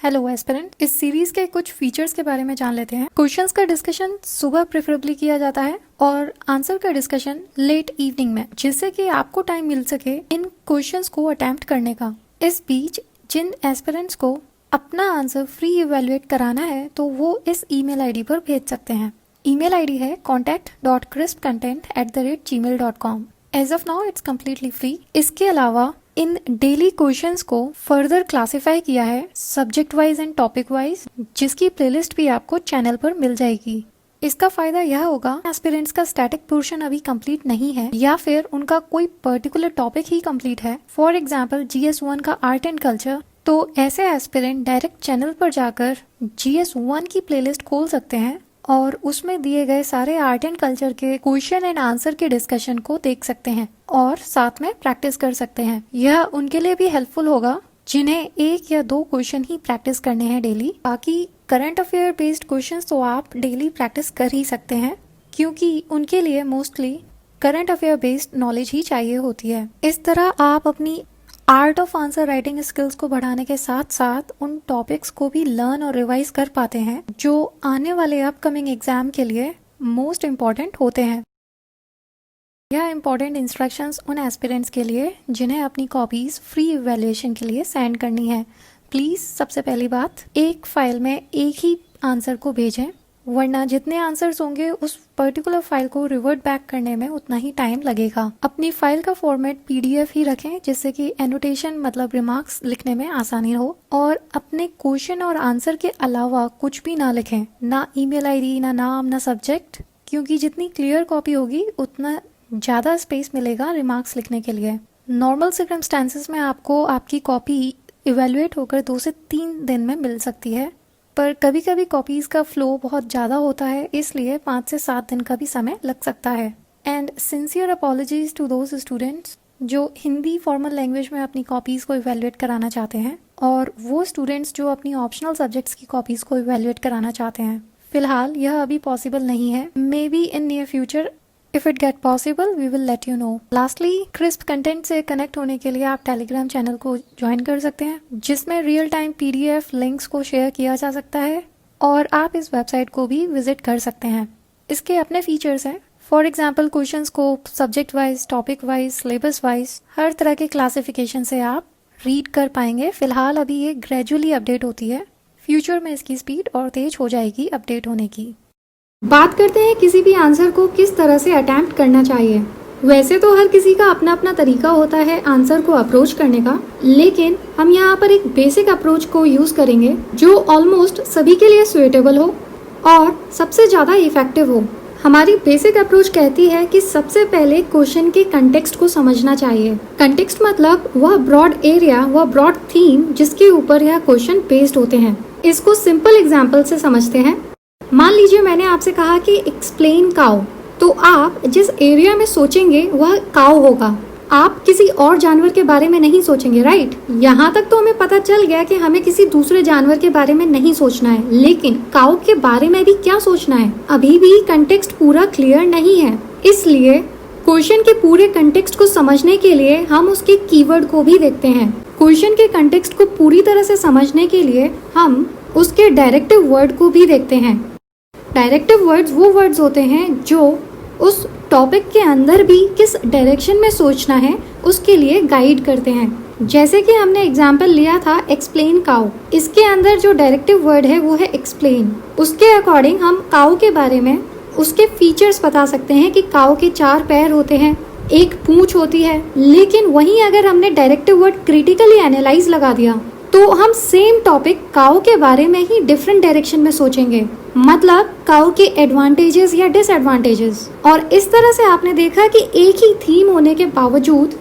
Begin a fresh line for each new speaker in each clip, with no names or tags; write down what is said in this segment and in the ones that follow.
Hello aspirant, इस series के कुछ फीचर्स के बारे में जान लेते हैं। क्वेश्चंस का डिस्कशन सुबह प्रेफरेबली किया जाता है और आंसर का डिस्कशन लेट इवनिंग में, जिससे कि आपको टाइम मिल सके इन क्वेश्चंस को अटेम्प्ट करने का। इस बीच जिन एस्पिरेंट्स को अपना आंसर फ्री इवेल्युएट कराना है तो वो इस ईमेल आईडी पर भेज सकते हैं। ईमेल आईडी है contact.crispcontent@gmail.com। As of now it's completely free. इसके अलावा इन डेली क्वेश्चंस को फर्दर क्लासिफाई किया है subject wise and topic wise, जिसकी प्लेलिस्ट भी आपको चैनल पर मिल जाएगी। इसका फायदा यह होगा, एस्पिरेंट्स का स्टैटिक पोर्शन अभी कंप्लीट नहीं है या फिर उनका कोई पर्टिकुलर टॉपिक ही कंप्लीट है, फॉर एग्जांपल GS1 का आर्ट एंड कल्चर, तो ऐसे एस्पिरेंट डायरेक्ट चैनल पर जाकर GS1 की प्लेलिस्ट खोल सकते हैं और उसमें दिए गए सारे आर्ट एंड कल्चर के क्वेश्चन एंड आंसर के डिस्कशन को देख सकते हैं और साथ में प्रैक्टिस कर सकते हैं। यह उनके लिए भी हेल्पफुल होगा जिन्हें 1 या 2 क्वेश्चन ही प्रैक्टिस करने हैं डेली। बाकी करंट अफेयर बेस्ड क्वेश्चंस तो आप डेली प्रैक्टिस कर ही सकते हैं, क्योंकि उनके लिए mostly current affair based knowledge ही चाहिए होती है। इस तरह आप अपनी art of answer writing skills को बढ़ाने के साथ साथ उन टॉपिक्स को भी लर्न और रिवाइज कर पाते हैं जो आने वाले अपकमिंग एग्जाम के लिए मोस्ट इम्पॉर्टेंट होते हैं। यह इम्पॉर्टेंट इंस्ट्रक्शंस उन एस्पिरेंट्स के लिए जिन्हें अपनी कॉपीज फ्री इवैल्यूएशन के लिए सेंड करनी है। प्लीज सबसे पहली बात, एक फाइल में एक ही आंसर को भेजें, वरना जितने आंसर्स होंगे उस पर्टिकुलर फाइल को रिवर्ट बैक करने में उतना ही टाइम लगेगा। अपनी फाइल का फॉर्मेट PDF ही रखें, जिससे कि एनोटेशन मतलब रिमार्क्स लिखने में आसानी हो, और अपने क्वेश्चन और आंसर के अलावा कुछ भी ना लिखें, ना ईमेल आईडी, ना नाम, ना सब्जेक्ट, क्योंकि जितनी क्लियर कॉपी होगी उतना ज्यादा स्पेस मिलेगा रिमार्क्स लिखने के लिए। नॉर्मल सर्कमस्टेंसेस में आपको आपकी कॉपी इवेल्युएट होकर 2 से 3 दिन में मिल सकती है, पर कभी कभी कॉपीज का फ्लो बहुत ज़्यादा होता है, इसलिए 5 से 7 दिन का भी समय लग सकता है। And sincere apologies to those students जो हिंदी फॉर्मल लैंग्वेज में अपनी कॉपीज को इवेल्युएट कराना चाहते हैं, और वो स्टूडेंट्स जो अपनी ऑप्शनल सब्जेक्ट्स की कॉपीज को इवेल्युएट कराना चाहते हैं। फिलहाल यह अभी पॉसिबल नहीं है, may be in near future If it get possible, we will let you know. Lastly, crisp content से कनेक्ट होने के लिए आप टेलीग्राम चैनल को ज्वाइन कर सकते हैं, जिसमें रियल टाइम PDF लिंक्स को शेयर किया जा सकता है, और आप इस वेबसाइट को भी विजिट कर सकते हैं। इसके अपने फीचर्स हैं, फॉर एग्जाम्पल क्वेश्चन को subject wise, topic wise, syllabus wise हर तरह के क्लासिफिकेशन से आप रीड कर पाएंगे। फिलहाल अभी ये ग्रेजुअली अपडेट होती है, फ्यूचर में इसकी स्पीड और तेज हो जाएगी अपडेट होने की।
बात करते हैं किसी भी आंसर को किस तरह से अटेम्प्ट करना चाहिए। वैसे तो हर किसी का अपना अपना तरीका होता है आंसर को अप्रोच करने का, लेकिन हम यहाँ पर एक बेसिक अप्रोच को यूज करेंगे जो ऑलमोस्ट सभी के लिए सुइटेबल हो और सबसे ज़्यादा इफेक्टिव हो। हमारी बेसिक अप्रोच कहती है कि सबसे पहले क्वेश्चन के कंटेक्स्ट को समझना चाहिए। कंटेक्स्ट मतलब वह ब्रॉड एरिया, वह ब्रॉड थीम जिसके ऊपर यह क्वेश्चन बेस्ड होते हैं। इसको सिंपल एग्जाम्पल से समझते हैं। मान लीजिए मैंने आपसे कहा कि एक्सप्लेन काउ, तो आप जिस एरिया में सोचेंगे वह काउ होगा, आप किसी और जानवर के बारे में नहीं सोचेंगे, राइट। यहाँ तक तो हमें पता चल गया कि हमें किसी दूसरे जानवर के बारे में नहीं सोचना है, लेकिन काउ के बारे में भी क्या सोचना है, अभी भी कंटेक्स्ट पूरा क्लियर नहीं है। इसलिए क्वेश्चन के पूरे कंटेक्स्ट को समझने के लिए हम उसके कीवर्ड को भी देखते हैं। क्वेश्चन के कंटेक्स्ट को पूरी तरह से समझने के लिए हम उसके डायरेक्टिव वर्ड को भी देखते हैं। डायरेक्टिव वर्ड्स वो वर्ड्स होते हैं जो उस टॉपिक के अंदर भी किस डायरेक्शन में सोचना है उसके लिए गाइड करते हैं। जैसे कि हमने एग्जाम्पल लिया था एक्सप्लेन काउ, इसके अंदर जो डायरेक्टिव वर्ड है वो है एक्सप्लेन। उसके अकॉर्डिंग हम काउ के बारे में उसके फीचर्स बता सकते हैं कि काउ के 4 पैर होते हैं, 1 पूंछ होती है। लेकिन वहीं अगर हमने डायरेक्टिव वर्ड क्रिटिकली एनालाइज लगा दिया तो हम सेम टॉपिक काउ के बारे में ही डिफरेंट डायरेक्शन में सोचेंगे, मतलब काउ के एडवांटेजेस या डिसएडवांटेजेस। और इस तरह से आपने देखा कि एक ही थीम होने के बावजूद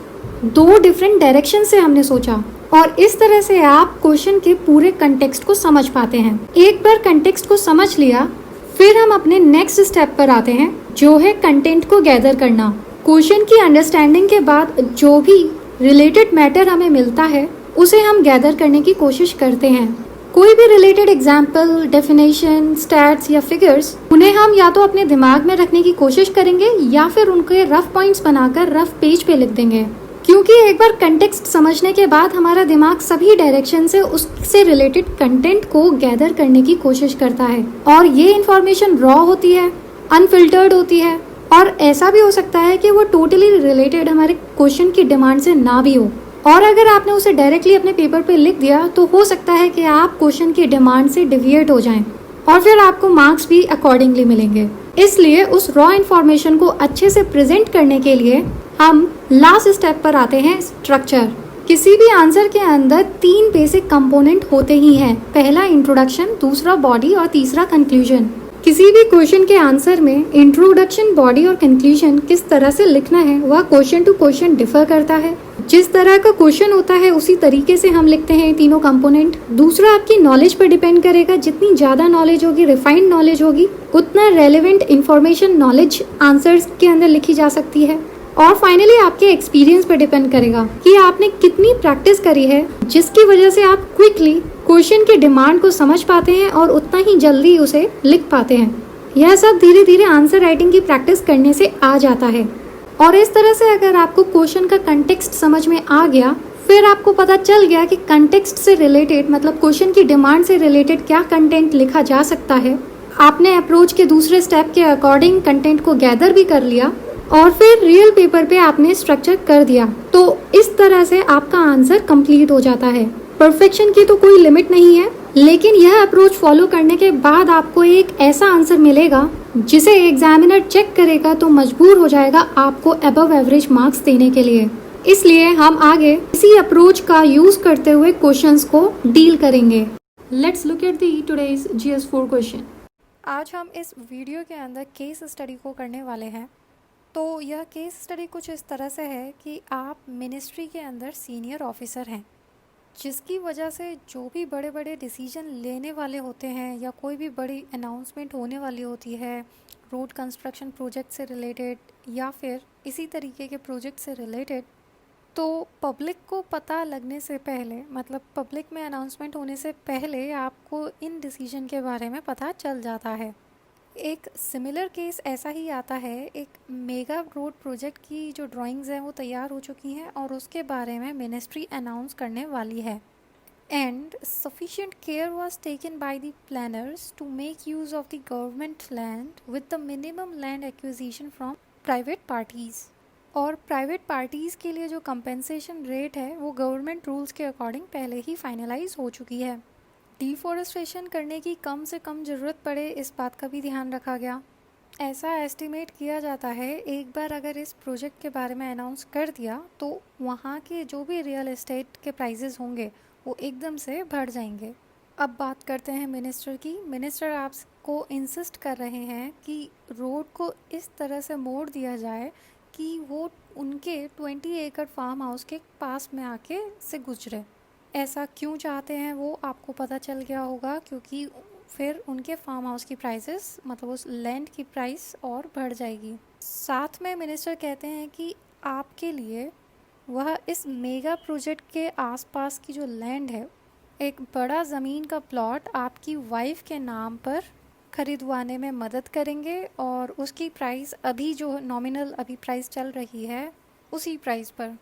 2 डिफरेंट डायरेक्शन से हमने सोचा, और इस तरह से आप क्वेश्चन के पूरे कंटेक्स्ट को समझ पाते हैं। एक बार कंटेक्स्ट को समझ लिया, फिर हम अपने नेक्स्ट स्टेप पर आते हैं, जो है कंटेंट को गैदर करना। क्वेश्चन की अंडरस्टैंडिंग के बाद जो भी रिलेटेड मैटर हमें मिलता है उसे हम गैदर करने की कोशिश करते हैं। कोई भी रिलेटेड एग्जाम्पल, डेफिनेशन, स्टैट्स या फिगर्स, उन्हें हम या तो अपने दिमाग में रखने की कोशिश करेंगे या फिर उनके रफ पॉइंट्स बनाकर रफ पेज पे लिख देंगे। क्योंकि एक बार कंटेक्स्ट समझने के बाद हमारा दिमाग सभी डायरेक्शन से उससे रिलेटेड कंटेंट को गैदर करने की कोशिश करता है और ये इन्फॉर्मेशन रॉ होती है, अनफिल्टर्ड होती है और ऐसा भी हो सकता है कि वो टोटली रिलेटेड हमारे क्वेश्चन की डिमांड से ना भी हो। और अगर आपने उसे डायरेक्टली अपने पेपर पे लिख दिया तो हो सकता है कि आप क्वेश्चन की डिमांड से डिविएट हो जाएं और फिर आपको मार्क्स भी अकॉर्डिंगली मिलेंगे। इसलिए उस रॉ इन्फॉर्मेशन को अच्छे से प्रेजेंट करने के लिए हम लास्ट स्टेप पर आते हैं, स्ट्रक्चर। किसी भी आंसर के अंदर 3 बेसिक कंपोनेंट होते ही हैं। पहला इंट्रोडक्शन, दूसरा बॉडी और तीसरा कंक्लूजन। किसी भी क्वेश्चन के आंसर में इंट्रोडक्शन, बॉडी और कंक्लूजन किस तरह से लिखना है वह क्वेश्चन टू क्वेश्चन डिफर करता है। जिस तरह का क्वेश्चन होता है उसी तरीके से हम लिखते हैं तीनों कंपोनेंट। दूसरा आपकी नॉलेज पर डिपेंड करेगा। जितनी ज्यादा नॉलेज होगी, रिफाइंड नॉलेज होगी, उतना रेलेवेंट इंफॉर्मेशन नॉलेज आंसर्स के अंदर लिखी जा सकती है। और फाइनली आपके एक्सपीरियंस पर डिपेंड करेगा कि आपने कितनी प्रैक्टिस करी है, जिसकी वजह से आप क्विकली क्वेश्चन की डिमांड को समझ पाते हैं और उतना ही जल्दी उसे लिख पाते हैं। यह सब धीरे धीरे आंसर राइटिंग की प्रैक्टिस करने से आ जाता है। और इस तरह से अगर आपको क्वेश्चन का कंटेक्स्ट समझ में आ गया, फिर आपको पता चल गया कि कंटेक्स्ट से रिलेटेड मतलब क्वेश्चन की डिमांड से रिलेटेड क्या कंटेंट लिखा जा सकता है, आपने अप्रोच के दूसरे स्टेप के अकॉर्डिंग कंटेंट को गैदर भी कर लिया और फिर रियल पेपर पे आपने स्ट्रक्चर कर दिया, तो इस तरह से आपका आंसर कंप्लीट हो जाता है। परफेक्शन की तो कोई लिमिट नहीं है, लेकिन यह अप्रोच फॉलो करने के बाद आपको एक ऐसा आंसर मिलेगा जिसे एग्जामिनर चेक करेगा तो मजबूर हो जाएगा आपको अबव एवरेज मार्क्स देने के लिए। इसलिए हम आगे इसी अप्रोच का यूज करते हुए क्वेश्चंस को डील करेंगे। Let's look at the today's GS4 question.
आज हम इस वीडियो के अंदर केस स्टडी को करने वाले हैं। तो यह केस स्टडी कुछ इस तरह से है कि आप मिनिस्ट्री के अंदर सीनियर ऑफिसर हैं, जिसकी वजह से जो भी बड़े बड़े डिसीजन लेने वाले होते हैं या कोई भी बड़ी अनाउंसमेंट होने वाली होती है रोड कंस्ट्रक्शन प्रोजेक्ट से रिलेटेड या फिर इसी तरीके के प्रोजेक्ट से रिलेटेड, तो पब्लिक को पता लगने से पहले मतलब पब्लिक में अनाउंसमेंट होने से पहले आपको इन डिसीजन के बारे में पता चल जाता है। एक सिमिलर केस ऐसा ही आता है। एक मेगा रोड प्रोजेक्ट की जो ड्राइंग्स हैं वो तैयार हो चुकी हैं और उसके बारे में मिनिस्ट्री अनाउंस करने वाली है। And sufficient care was taken by the planners to make use of the government land with the minimum land acquisition from private parties. और प्राइवेट पार्टीज़ के लिए जो कंपेंसेशन रेट है वो गवर्नमेंट रूल्स के अकॉर्डिंग पहले ही फाइनलाइज हो चुकी है। डिफॉरेस्टेशन करने की कम से कम ज़रूरत पड़े, इस बात का भी ध्यान रखा गया। ऐसा एस्टिमेट किया जाता है एक बार अगर इस प्रोजेक्ट के बारे में अनाउंस कर दिया तो वहाँ के जो भी रियल एस्टेट के प्राइजेस होंगे वो एकदम से बढ़ जाएंगे। अब बात करते हैं मिनिस्टर की। मिनिस्टर आपको इंसिस्ट कर रहे हैं कि रोड को इस तरह से मोड़ दिया जाए कि वो उनके 20 एकड़ फार्म हाउस के पास में आके से गुजरे। ऐसा क्यों चाहते हैं वो आपको पता चल गया होगा, क्योंकि फिर उनके फार्म हाउस की प्राइसेस मतलब उस लैंड की प्राइस और बढ़ जाएगी। साथ में मिनिस्टर कहते हैं कि आपके लिए वह इस मेगा प्रोजेक्ट के आसपास की जो लैंड है, एक बड़ा ज़मीन का प्लॉट आपकी वाइफ के नाम पर खरीदवाने में मदद करेंगे और उसकी प्राइस अभी जो नॉमिनल अभी प्राइस चल रही है उसी प्राइस पर।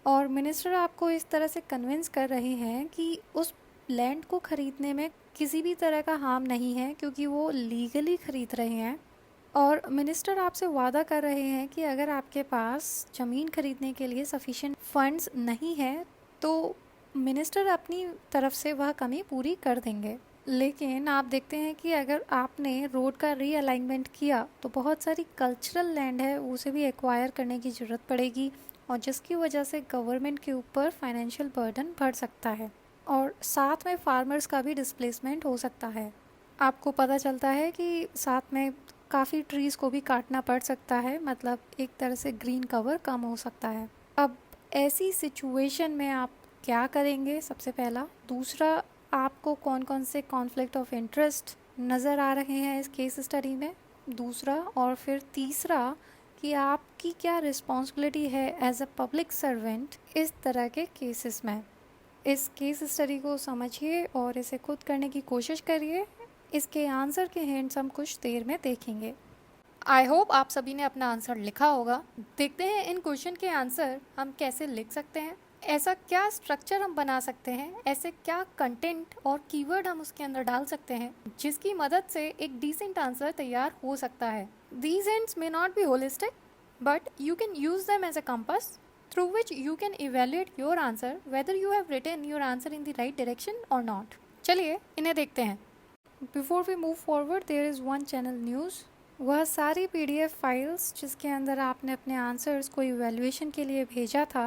और मिनिस्टर आपको इस तरह से कन्विंस कर रहे हैं कि उस लैंड को ख़रीदने में किसी भी तरह का हार्म नहीं है, क्योंकि वो लीगली ख़रीद रहे हैं। और मिनिस्टर आपसे वादा कर रहे हैं कि अगर आपके पास ज़मीन खरीदने के लिए सफिशिएंट फंड्स नहीं है तो मिनिस्टर अपनी तरफ से वह कमी पूरी कर देंगे। लेकिन आप देखते हैं कि अगर आपने रोड का रीअलाइनमेंट किया तो बहुत सारी कल्चरल लैंड है उसे भी एक्वायर करने की ज़रूरत पड़ेगी और जिसकी वजह से गवर्नमेंट के ऊपर फाइनेंशियल बर्डन बढ़ सकता है और साथ में फार्मर्स का भी डिस्प्लेसमेंट हो सकता है। आपको पता चलता है कि साथ में काफ़ी ट्रीज़ को भी काटना पड़ सकता है, मतलब एक तरह से ग्रीन कवर कम हो सकता है। अब ऐसी सिचुएशन में आप क्या करेंगे, सबसे पहला। दूसरा, आपको कौन कौन से कॉन्फ्लिक्ट ऑफ इंटरेस्ट नज़र आ रहे हैं इस केस स्टडी में, दूसरा। और फिर तीसरा कि आपकी क्या रिस्पॉन्सिबिलिटी है एज अ पब्लिक सर्वेंट इस तरह के केसेस में। इस केस स्टडी को समझिए और इसे खुद करने की कोशिश करिए। इसके आंसर के हिंट्स हम कुछ देर में देखेंगे। आई होप आप सभी ने अपना आंसर लिखा होगा। देखते हैं इन क्वेश्चन के आंसर हम कैसे लिख सकते हैं, ऐसा क्या स्ट्रक्चर हम बना सकते हैं, ऐसे क्या कंटेंट और कीवर्ड हम उसके अंदर डाल सकते हैं जिसकी मदद से एक डिसेंट आंसर तैयार हो सकता है। These ends may not be holistic, but you can use them as a compass through which you can evaluate your answer whether you have written your answer in the right direction or not. चलिए इन्हें देखते हैं। Before we move forward, there is one channel news. वह सारी PDF files जिसके अंदर आपने अपने आंसर्स को इवैल्यूएशन के लिए भेजा था,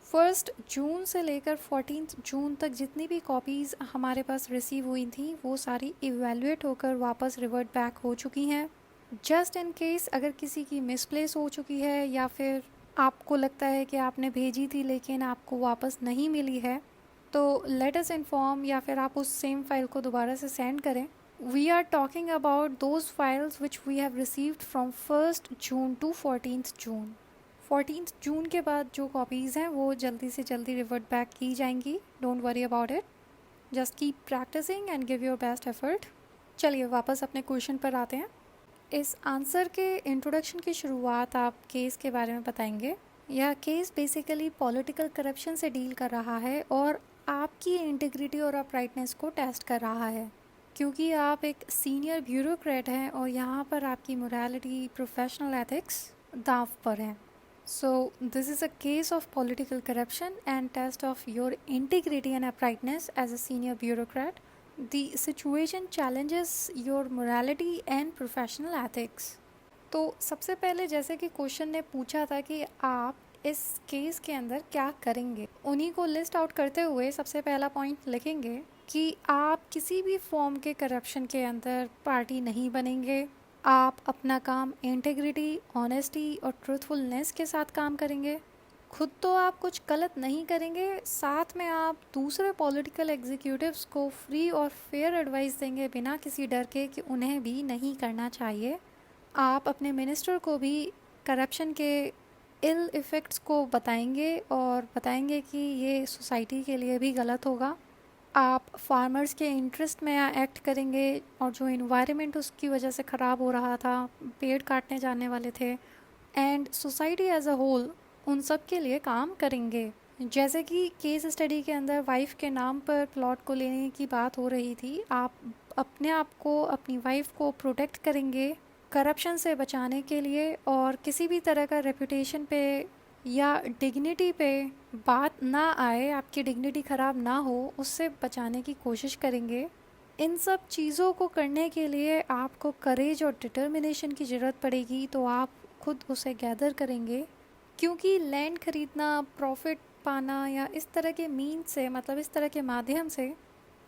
1 जून से लेकर 14 जून तक जितनी भी कॉपीज़ हमारे पास रिसीव हुई थी वो सारी इवैल्यूएट होकर वापस रिवर्ट बैक हो चुकी हैं। जस्ट इन केस अगर किसी की मिसप्लेस हो चुकी है या फिर आपको लगता है कि आपने भेजी थी लेकिन आपको वापस नहीं मिली है, तो लेट अस इन्फॉर्म या फिर आप उस सेम फाइल को दोबारा से सेंड करें। We are talking about those files which we have received from 1 June to 14 June. 14 जून के बाद जो कॉपीज़ हैं वो जल्दी से जल्दी रिवर्ट बैक की जाएंगी। Don't worry about it, just keep practising and give your best effort. चलिए वापस अपने क्वेश्चन पर आते हैं। इस आंसर के इंट्रोडक्शन की शुरुआत आप केस के बारे में बताएंगे। यह केस बेसिकली पॉलिटिकल करप्शन से डील कर रहा है और आपकी इंटीग्रिटी और अपराइटनेस को टेस्ट कर रहा है, क्योंकि आप एक सीनियर ब्यूरोक्रेट हैं और यहाँ पर आपकी मोरालिटी, प्रोफेशनल एथिक्स दांव पर हैं। So this is a case of political corruption and test of your integrity and uprightness as a senior bureaucrat. The situation challenges your morality and professional ethics. तो सबसे पहले जैसे कि क्वेश्चन ने पूछा था कि आप इस केस के अंदर क्या करेंगे, उन्हीं को लिस्ट आउट करते हुए सबसे पहला पॉइंट लिखेंगे कि आप किसी भी फॉर्म के करप्शन के अंदर पार्टी नहीं बनेंगे। आप अपना काम इंटेग्रिटी, ऑनेस्टी और ट्रूथफुलनेस के साथ काम करेंगे। खुद तो आप कुछ गलत नहीं करेंगे, साथ में आप दूसरे पॉलिटिकल एग्जीक्यूटिव्स को फ्री और फेयर एडवाइस देंगे बिना किसी डर के कि उन्हें भी नहीं करना चाहिए। आप अपने मिनिस्टर को भी करप्शन के इल इफ़ेक्ट्स को बताएंगे और बताएंगे कि ये सोसाइटी के लिए भी गलत होगा। आप फार्मर्स के इंटरेस्ट में एक्ट करेंगे और जो इन्वायरमेंट उसकी वजह से ख़राब हो रहा था, पेड़ काटने जाने वाले थे, and society as a whole, उन सब के लिए काम करेंगे। जैसे कि केस स्टडी के अंदर वाइफ के नाम पर प्लॉट को लेने की बात हो रही थी, आप अपने आप को, अपनी वाइफ को प्रोटेक्ट करेंगे करप्शन से बचाने के लिए और किसी भी तरह का रेपुटेशन पे या डिग्निटी पे बात ना आए, आपकी डिग्निटी ख़राब ना हो, उससे बचाने की कोशिश करेंगे। इन सब चीज़ों को करने के लिए आपको करेज और डिटर्मिनेशन की ज़रूरत पड़ेगी, तो आप खुद उसे गैदर करेंगे, क्योंकि लैंड खरीदना, प्रॉफिट पाना या इस तरह के मीन से, मतलब इस तरह के माध्यम से,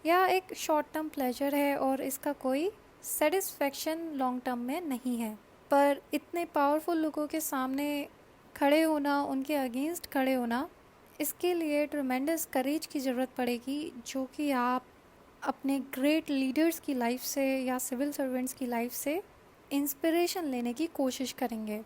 यह एक शॉर्ट टर्म प्लेजर है और इसका कोई सेटिस्फेक्शन लॉन्ग टर्म में नहीं है। पर इतने पावरफुल लोगों के सामने खड़े होना, उनके अगेंस्ट खड़े होना, इसके लिए ट्रेमेंडस करेज की ज़रूरत पड़ेगी, जो कि आप अपने ग्रेट लीडर्स की लाइफ से या सिविल सर्वेंट्स की लाइफ से इंस्पिरेशन लेने की कोशिश करेंगे।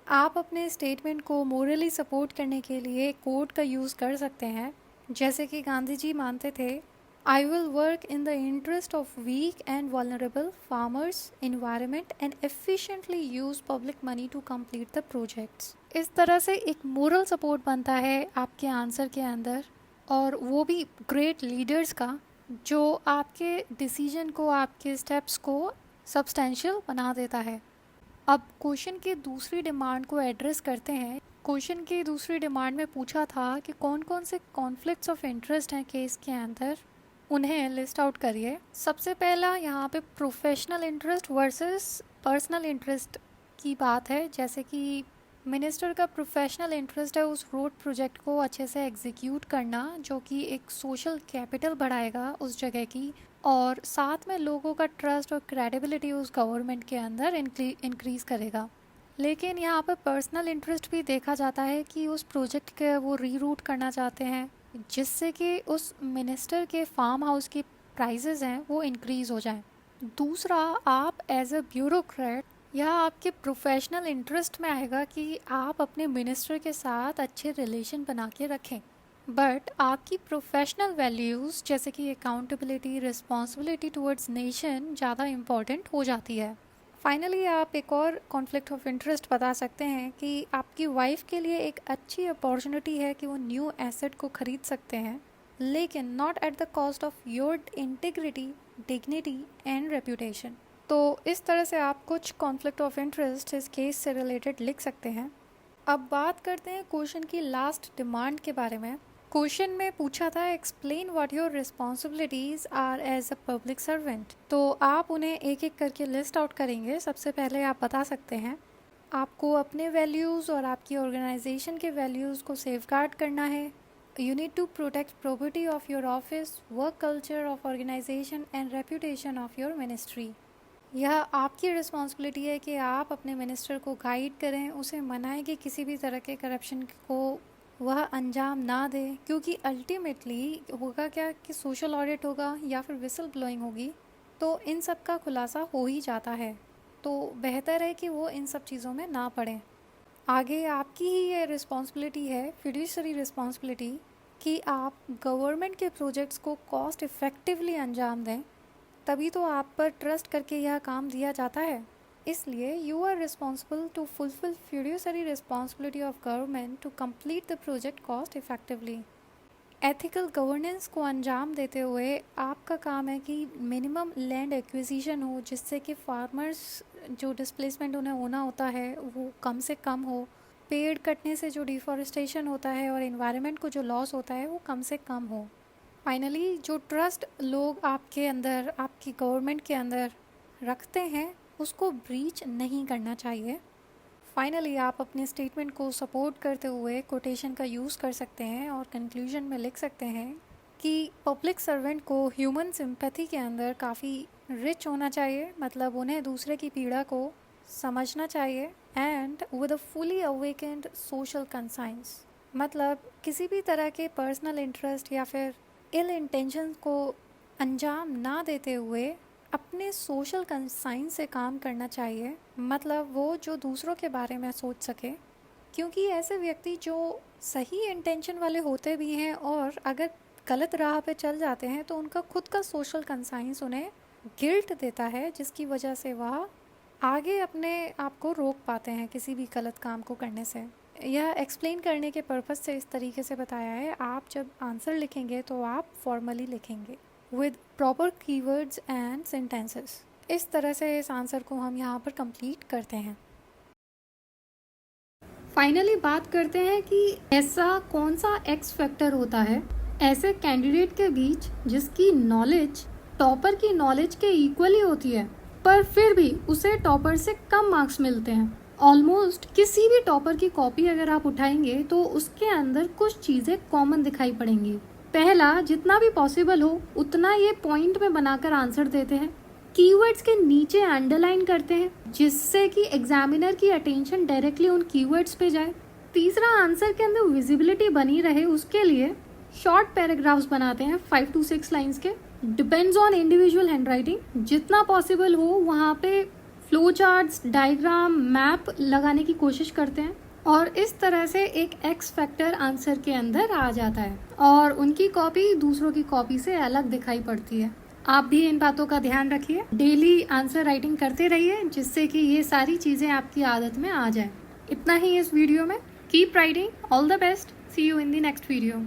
आप अपने स्टेटमेंट को मोरली सपोर्ट करने के लिए कोट का यूज़ कर सकते हैं, जैसे कि गांधी जी मानते थे, I will work in the interest of weak and vulnerable farmers, environment and efficiently use public money to complete the projects. इस तरह से एक मोरल सपोर्ट बनता है आपके आंसर के अंदर, और वो भी ग्रेट लीडर्स का, जो आपके डिसीजन को, आपके स्टेप्स को सब्सटेंशियल बना देता है। अब क्वेश्चन की दूसरी डिमांड को एड्रेस करते हैं। क्वेश्चन की दूसरी डिमांड में पूछा था कि कौन कौन से कॉन्फ्लिक्ट्स ऑफ इंटरेस्ट हैं केस के अंदर, उन्हें लिस्ट आउट करिए। सबसे पहला यहाँ पे professional interest versus personal interest की बात है। जैसे कि मिनिस्टर का प्रोफेशनल इंटरेस्ट है उस रोड प्रोजेक्ट को अच्छे से एग्जीक्यूट करना, जो कि एक सोशल कैपिटल बढ़ाएगा उस जगह की, और साथ में लोगों का ट्रस्ट और क्रेडिबिलिटी उस गवर्नमेंट के अंदर इंक्रीज़ करेगा। लेकिन यहाँ पर पर्सनल इंटरेस्ट भी देखा जाता है कि उस प्रोजेक्ट के वो रीरूट करना चाहते हैं, जिससे कि उस मिनिस्टर के फार्म हाउस की प्राइसेस हैं वो इंक्रीज़ हो जाएं। दूसरा, आप एज अ ब्यूरोक्रेट, यह आपके प्रोफेशनल इंटरेस्ट में आएगा कि आप अपने मिनिस्टर के साथ अच्छे रिलेशन बना के रखें, बट आपकी प्रोफेशनल वैल्यूज़ जैसे कि अकाउंटेबिलिटी, रिस्पॉन्सिबिलिटी टुवर्ड्स नेशन ज़्यादा इम्पॉर्टेंट हो जाती है। फाइनली आप एक और कॉन्फ्लिक्ट ऑफ इंटरेस्ट बता सकते हैं कि आपकी वाइफ के लिए एक अच्छी अपॉर्चुनिटी है कि वो न्यू एसेट को खरीद सकते हैं, लेकिन not at the cost of your integrity, dignity and reputation. तो इस तरह से आप कुछ कॉन्फ्लिक्ट ऑफ इंटरेस्ट इस केस से रिलेटेड लिख सकते हैं। अब बात करते हैं क्वेश्चन की लास्ट डिमांड के बारे में। क्वेश्चन में पूछा था explain what your responsibilities are as a public servant. तो आप उन्हें एक एक करके लिस्ट आउट करेंगे। सबसे पहले आप बता सकते हैं आपको अपने वैल्यूज़ और आपकी ऑर्गेनाइजेशन के वैल्यूज़ को सेफगार्ड करना है। You need to protect property of your office, work culture of organisation and reputation of your ministry. यह आपकी रिस्पॉन्सिबिलिटी है कि आप अपने मिनिस्टर को गाइड करें, उसे मनाएं कि किसी भी तरह के करप्शन को वह अंजाम ना दे, क्योंकि अल्टीमेटली होगा क्या कि सोशल ऑडिट होगा या फिर विसल ब्लोइंग होगी, तो इन सब का खुलासा हो ही जाता है। तो बेहतर है कि वो इन सब चीज़ों में ना पड़ें। आगे आपकी ही ये रिस्पॉन्सिबिलिटी है, फिड्यूशरी रिस्पॉन्सिबिलिटी, कि आप गवर्नमेंट के प्रोजेक्ट्स को कॉस्ट इफ़ेक्टिवली अंजाम दें, तभी तो आप पर ट्रस्ट करके यह काम दिया जाता है। इसलिए you are responsible to fulfil fiduciary responsibility of government to complete the project cost effectively. Ethical governance को अंजाम देते हुए आपका काम है कि मिनिमम लैंड एक्विजिशन हो, जिससे कि फार्मर्स जो डिस्प्लेसमेंट उन्हें होना होता है वो कम से कम हो, पेड़ कटने से जो डिफॉरेस्टेशन होता है और एनवायरनमेंट को जो लॉस होता है वो कम से कम हो। फाइनली जो ट्रस्ट लोग आपके अंदर, आपकी गवर्नमेंट के अंदर रखते हैं, उसको ब्रीच नहीं करना चाहिए। फाइनली आप अपने स्टेटमेंट को सपोर्ट करते हुए कोटेशन का यूज़ कर सकते हैं और कंक्लूजन में लिख सकते हैं कि पब्लिक सर्वेंट को ह्यूमन सिंपैथी के अंदर काफ़ी रिच होना चाहिए, मतलब उन्हें दूसरे की पीड़ा को समझना चाहिए, and with a fully awakened social conscience, मतलब किसी भी तरह के पर्सनल इंटरेस्ट या फिर इल इंटेंशन को अंजाम ना देते हुए अपने सोशल कंसाइंस से काम करना चाहिए, मतलब वो जो दूसरों के बारे में सोच सके, क्योंकि ऐसे व्यक्ति जो सही इंटेंशन वाले होते भी हैं और अगर गलत राह पे चल जाते हैं तो उनका खुद का सोशल कंसाइंस उन्हें गिल्ट देता है, जिसकी वजह से वह आगे अपने आप को रोक पाते हैं किसी भी गलत काम को करने से। यह एक्सप्लेन करने के पर्पस से इस तरीके से बताया है। आप जब आंसर लिखेंगे तो आप फॉर्मली लिखेंगे with proper keywords and sentences. इस तरह से इस आंसर को हम यहाँ पर कंप्लीट करते हैं।
फाइनली बात करते हैं कि ऐसा कौन सा एक्स फैक्टर होता है ऐसे कैंडिडेट के बीच जिसकी नॉलेज टॉपर की नॉलेज के इक्वली होती है, पर फिर भी उसे टॉपर से कम मार्क्स मिलते हैं। ऑलमोस्ट किसी भी टॉपर की कॉपी अगर आप उठाएंगे तो उसके अंदर कुछ चीज़ें कॉमन दिखाई पड़ेंगी। पहला, जितना भी पॉसिबल हो उतना ये पॉइंट में बनाकर आंसर देते हैं, कीवर्ड्स के नीचे अंडरलाइन करते हैं जिससे कि एग्जामिनर की अटेंशन डायरेक्टली उन कीवर्ड्स पे जाए। तीसरा, आंसर के अंदर विजिबिलिटी बनी रहे उसके लिए शॉर्ट पैराग्राफ्स बनाते हैं 5 to 6 लाइंस के। डिपेंड्स ऑन इंडिविजुअल हैंडराइटिंग, जितना पॉसिबल हो वहाँ पे फ्लो चार्ट्स, डायग्राम, मैप लगाने की कोशिश करते हैं और इस तरह से एक एक्स फैक्टर आंसर के अंदर आ जाता है और उनकी कॉपी दूसरों की कॉपी से अलग दिखाई पड़ती है। आप भी इन बातों का ध्यान रखिए, डेली आंसर राइटिंग करते रहिए जिससे कि ये सारी चीज़ें आपकी आदत में आ जाए। इतना ही इस वीडियो में। Keep writing, all the best, see you in the next video.